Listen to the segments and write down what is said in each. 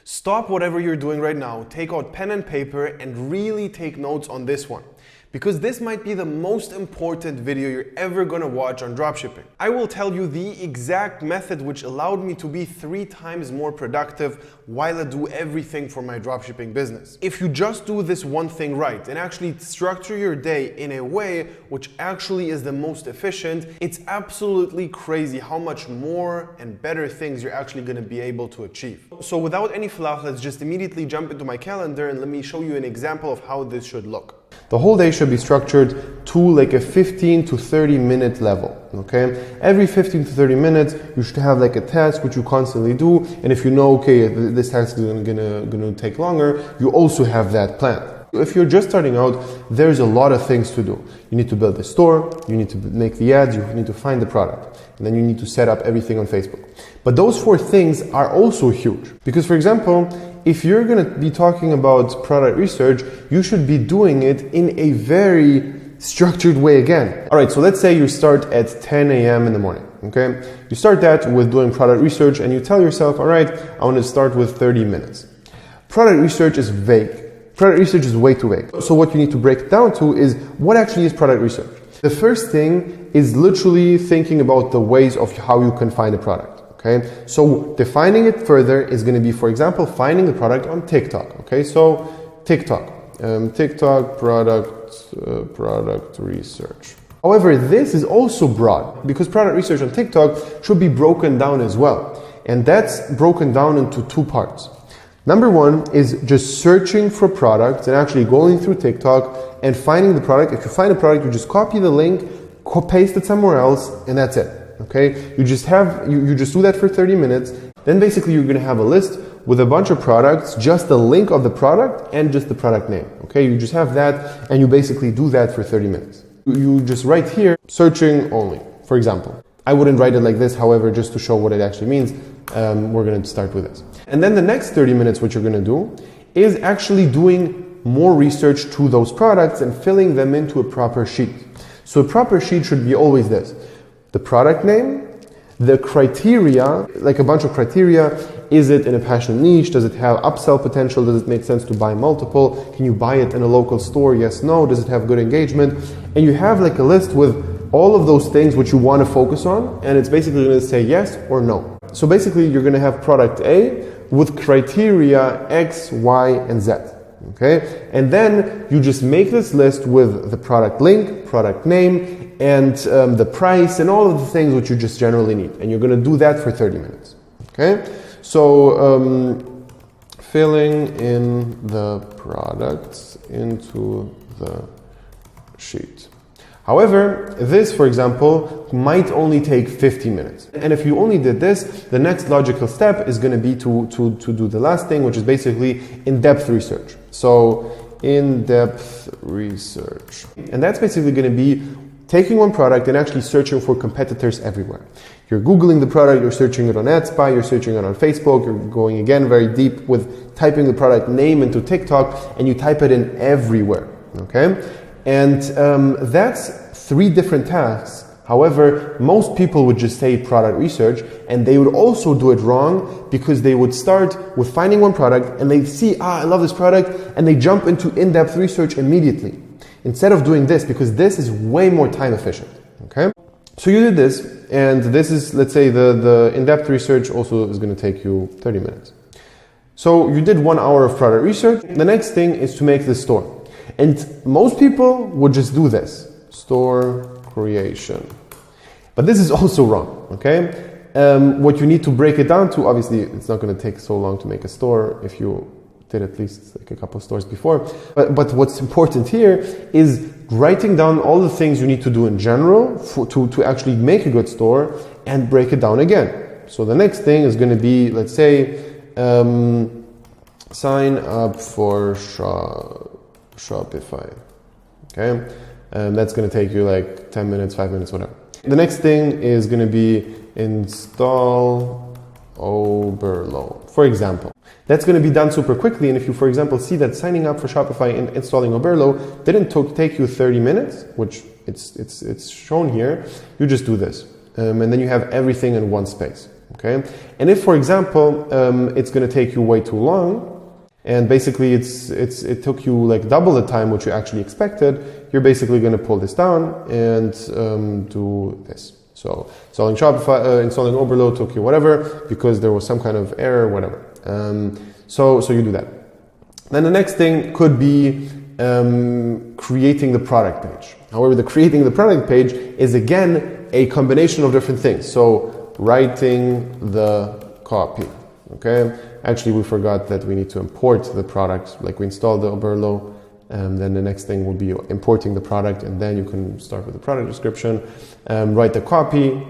Stop whatever you're doing right now, take out pen and paper, and really take notes on this one. Because this might be the most important video you're ever gonna watch on dropshipping. I will tell you the exact method which allowed me to be 3 times more productive while I do everything for my dropshipping business. If you just do this one thing right and actually structure your day in a way which actually is the most efficient, it's absolutely crazy how much more and better things you're actually gonna be able to achieve. So without any fluff, let's just immediately jump into my calendar and let me show you an example of how this should look. The whole day should be structured to like a 15 to 30 minute level, okay? Every 15 to 30 minutes, you should have like a task which you constantly do, and if you know, okay, this task is gonna take longer, you also have that planned. If you're just starting out, there's a lot of things to do. You need to build the store, you need to make the ads, you need to find the product, and then you need to set up everything on Facebook. But those 4 things are also huge. Because for example, if you're gonna be talking about product research, you should be doing it in a very structured way again. All right, so let's say you start at 10 a.m. in the morning, okay? You start that with doing product research and you tell yourself, all right, I wanna start with 30 minutes. Product research is vague. Product research is way too vague. So what you need to break it down to is what actually is product research. The first thing is literally thinking about the ways of how you can find a product. Okay, so defining it further is going to be, for example, finding the product on TikTok. Okay, so TikTok product research. However, this is also broad because product research on TikTok should be broken down as well, and that's broken down into 2 parts. Number 1 is just searching for products and actually going through TikTok and finding the product. If you find a product, you just copy the link, paste it somewhere else, and that's it. Okay, you just do that for 30 minutes. Then basically you're going to have a list with a bunch of products, just the link of the product and just the product name. Okay, you just have that and you basically do that for 30 minutes. You just write here, searching only, for example. I wouldn't write it like this, however, just to show what it actually means, we're going to start with this. And then the next 30 minutes, what you're going to do is actually doing more research to those products and filling them into a proper sheet. So a proper sheet should be always this. The product name, the criteria, like a bunch of criteria. Is it in a passion niche? Does it have upsell potential? Does it make sense to buy multiple? Can you buy it in a local store? Yes, no. Does it have good engagement? And you have like a list with all of those things which you want to focus on, and it's basically going to say yes or no. So basically you're going to have product A with criteria X, Y, and Z. Okay? And then you just make this list with the product link, product name, and the price and all of the things which you just generally need. And you're going to do that for 30 minutes. Okay? So filling in the products into the sheet. However, this, for example, might only take 50 minutes. And if you only did this, the next logical step is going to be to do the last thing, which is basically in-depth research. So in-depth research. And that's basically going to be taking one product and actually searching for competitors everywhere. You're Googling the product, you're searching it on AdSpy, you're searching it on Facebook, you're going again very deep with typing the product name into TikTok, and you type it in everywhere, okay? And that's 3 different tasks. However, most people would just say product research, and they would also do it wrong because they would start with finding one product and they see, I love this product, and they jump into in-depth research immediately. Instead of doing this, because this is way more time efficient, okay? So you did this, and this is, let's say, the in-depth research also is going to take you 30 minutes. So you did 1 hour of product research. The next thing is to make the store. And most people would just do this, store creation. But this is also wrong, okay? What you need to break it down to, obviously, it's not going to take so long to make a store if you did at least like a couple of stores before. But what's important here is writing down all the things you need to do in general to actually make a good store and break it down again. So the next thing is going to be, let's say, sign up for Shopify. Okay? That's going to take you like 10 minutes, 5 minutes, whatever. The next thing is going to be install Oberlo, for example. That's going to be done super quickly, and if you, for example, see that signing up for Shopify and installing Oberlo didn't take you 30 minutes, which it's shown here, you just do this. And then you have everything in one space. Okay, and if, for example, it's going to take you way too long, and basically it took you like double the time which you actually expected, you're basically going to pull this down and do this. So installing Shopify, installing Overload took you whatever because there was some kind of error, whatever. So you do that. Then the next thing could be creating the product page. However, the creating the product page is again a combination of different things. So writing the copy. Okay. Actually, we forgot that we need to import the product. Like we installed the Overload. Then the next thing will be importing the product, and then you can start with the product description. Write the copy.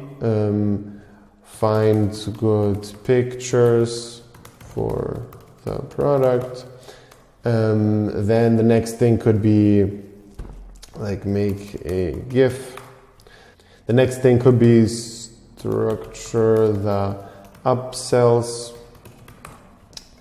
Find good pictures for the product. Then the next thing could be like make a GIF. The next thing could be structure the upsells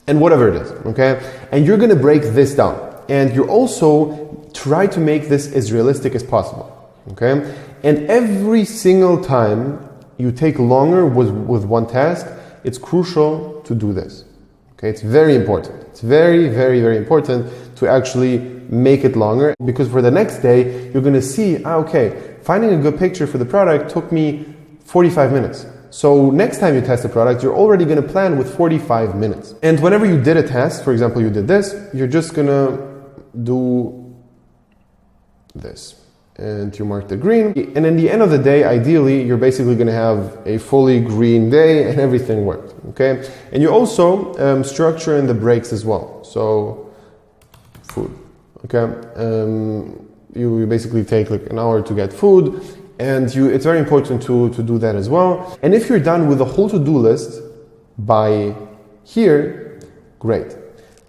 and whatever it is, okay? And you're gonna break this down. And you also try to make this as realistic as possible, okay? And every single time you take longer with one task, it's crucial to do this, okay? It's very important. It's very, very, very important to actually make it longer, because for the next day, you're gonna see, okay, finding a good picture for the product took me 45 minutes. So next time you test the product, you're already gonna plan with 45 minutes. And whenever you did a test, for example, you did this, you're just gonna do this. And you mark the green. And in the end of the day, ideally, you're basically gonna have a fully green day and everything worked, okay? And you also structure in the breaks as well. So, food, okay? You basically take like an hour to get food, and it's very important to do that as well. And if you're done with the whole to-do list by here, great.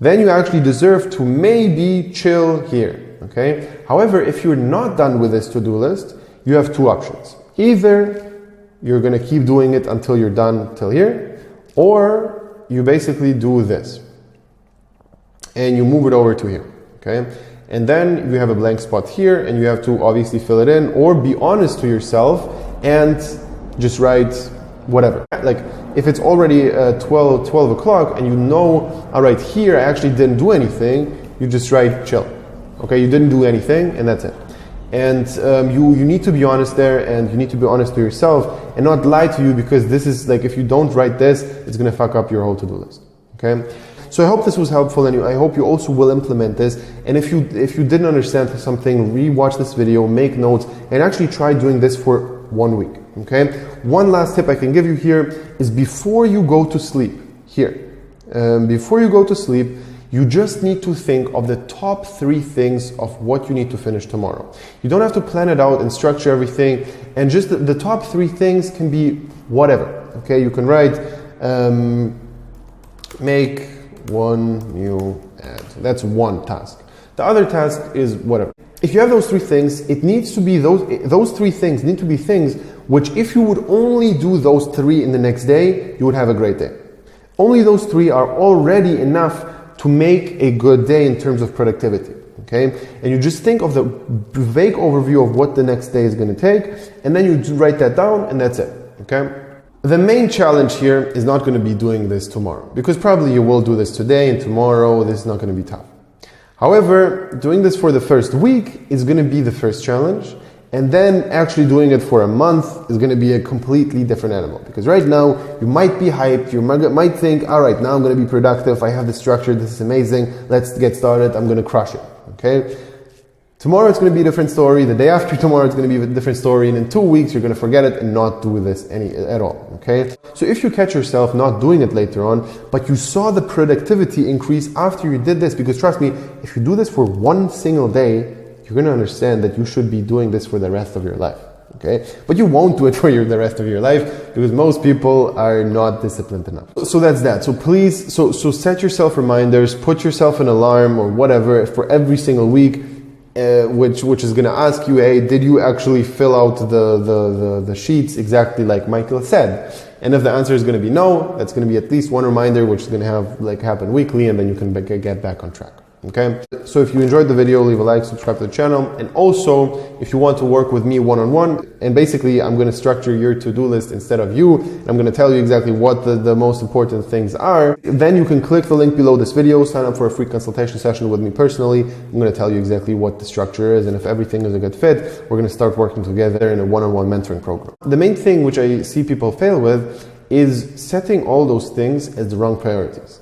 Then you actually deserve to maybe chill here. Okay. However, if you're not done with this to-do list, you have two options. Either you're going to keep doing it until you're done till here, or you basically do this and you move it over to here. Okay. And then you have a blank spot here, and you have to obviously fill it in, or be honest to yourself and just write whatever. Like if it's already 12 o'clock and you know, all right, here I actually didn't do anything, you just write chill. Okay, you didn't do anything, and that's it. And you need to be honest there, and you need to be honest to yourself and not lie to you, because this is like, if you don't write this, it's going to fuck up your whole to-do list. Okay, so I hope this was helpful, and I hope you also will implement this. And if you didn't understand something, re-watch this video, make notes, and actually try doing this for 1 week. Okay, one last tip I can give you here is before you go to sleep. Before you go to sleep, you just need to think of the top 3 things of what you need to finish tomorrow. You don't have to plan it out and structure everything, and just the top 3 things can be whatever. Okay, you can write make 1 new ad. That's one task. The other task is whatever. If you have those 3 things, it needs to be those 3 things need to be things which, if you would only do those 3 in the next day, you would have a great day. Only those 3 are already enough to make a good day in terms of productivity, okay? And you just think of the vague overview of what the next day is going to take, and then you write that down, and that's it, okay? The main challenge here is not going to be doing this tomorrow, because probably you will do this today and tomorrow. This is not going to be tough. However, doing this for the first week is going to be the first challenge, and then actually doing it for a month is going to be a completely different animal. Because right now, you might be hyped, you might think, all right, now I'm going to be productive, I have the structure, this is amazing, let's get started, I'm going to crush it, okay? Tomorrow it's going to be a different story, the day after tomorrow it's going to be a different story, and in 2 weeks you're going to forget it and not do this at all, okay? So if you catch yourself not doing it later on, but you saw the productivity increase after you did this, because trust me, if you do this for 1 single day, you're going to understand that you should be doing this for the rest of your life, okay? But you won't do it for the rest of your life, because most people are not disciplined enough. So that's that. So please, so set yourself reminders, put yourself an alarm or whatever for every single week, which is going to ask you, hey, did you actually fill out the sheets exactly like Michael said? And if the answer is going to be no, that's going to be at least one reminder, which is going to have happen weekly, and then you can get back on track. Okay, so if you enjoyed the video, leave a like, subscribe to the channel, and also if you want to work with me one-on-one, and basically I'm going to structure your to-do list instead of you, and I'm going to tell you exactly what the most important things are, then you can click the link below this video, sign up for a free consultation session with me personally. I'm going to tell you exactly what the structure is, and if everything is a good fit, we're going to start working together in a one-on-one mentoring program. The main thing which I see people fail with is setting all those things as the wrong priorities.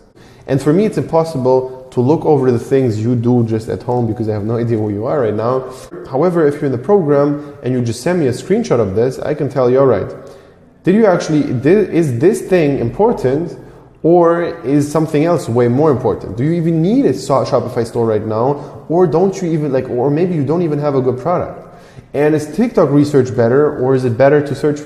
And for me, it's impossible to look over the things you do just at home because I have no idea who you are right now. However, if you're in the program and you just send me a screenshot of this, I can tell you, all right, is this thing important, or is something else way more important? Do you even need a Shopify store right now, or don't you even or maybe you don't even have a good product? And is TikTok research better, or is it better to search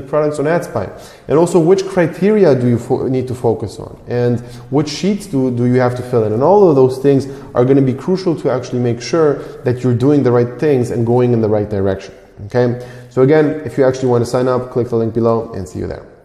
products on AdSpy? And also, which criteria do you need to focus on? And which sheets do you have to fill in? And all of those things are going to be crucial to actually make sure that you're doing the right things and going in the right direction. Okay? So again, if you actually want to sign up, click the link below and see you there.